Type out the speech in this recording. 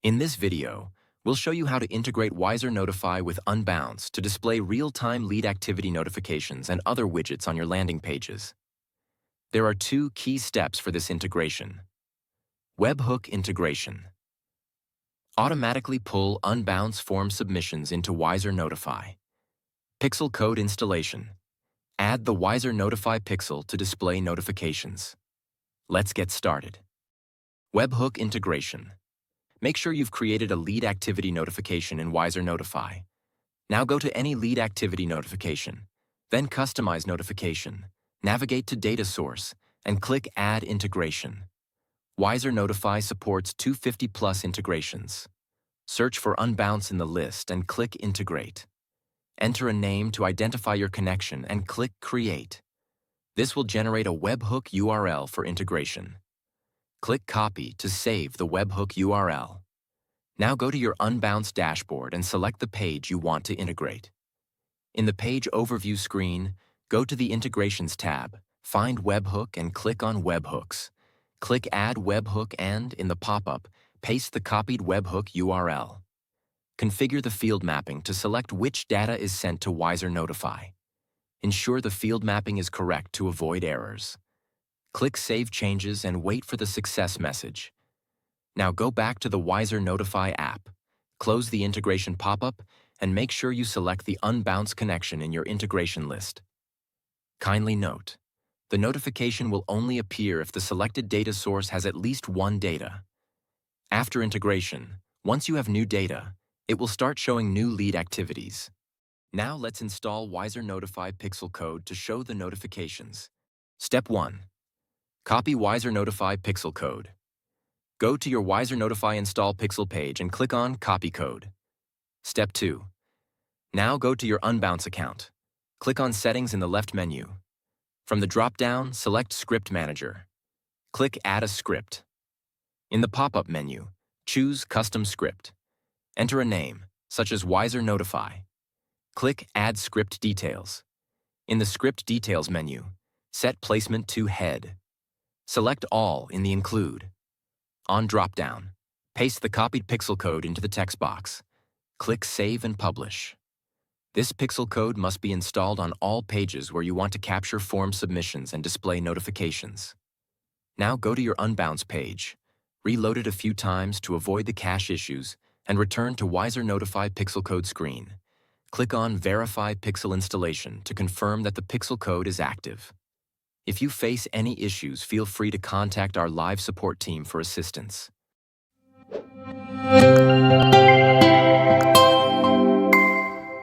In this video, we'll show you how to integrate WiserNotify with Unbounce to display real-time lead activity notifications and other widgets on your landing pages. There are two key steps for this integration. Webhook integration. Automatically pull Unbounce form submissions into WiserNotify. Pixel code installation. Add the WiserNotify pixel to display notifications. Let's get started. Webhook integration. Make sure you've created a lead activity notification in WiserNotify. Now go to any lead activity notification, then Customize Notification, navigate to Data Source, and click Add Integration. WiserNotify supports 250+ integrations. Search for Unbounce in the list and click Integrate. Enter a name to identify your connection and click Create. This will generate a webhook URL for integration. Click Copy to save the webhook URL. Now go to your Unbounce dashboard and select the page you want to integrate. In the Page Overview screen, go to the Integrations tab, find Webhook and click on Webhooks. Click Add Webhook and, in the pop-up, paste the copied webhook URL. Configure the field mapping to select which data is sent to WiserNotify. Ensure the field mapping is correct to avoid errors. Click Save Changes and wait for the success message. Now go back to the WiserNotify app, close the integration pop-up, and make sure you select the Unbounce connection in your integration list. Kindly note, the notification will only appear if the selected data source has at least one data. After integration, once you have new data, it will start showing new lead activities. Now let's install WiserNotify pixel code to show the notifications. Step 1. Copy WiserNotify pixel code. Go to your WiserNotify install pixel page and click on Copy Code. Step 2. Now go to your Unbounce account. Click on Settings in the left menu. From the drop-down, select Script Manager. Click Add a Script. In the pop-up menu, choose Custom Script. Enter a name, such as WiserNotify. Click Add Script Details. In the Script Details menu, set placement to Head. Select All in the Include. On drop-down, paste the copied pixel code into the text box. Click Save and Publish. This pixel code must be installed on all pages where you want to capture form submissions and display notifications. Now go to your Unbounce page, reload it a few times to avoid the cache issues, and return to WiserNotify pixel code screen. Click on Verify Pixel Installation to confirm that the pixel code is active. If you face any issues, feel free to contact our live support team for assistance.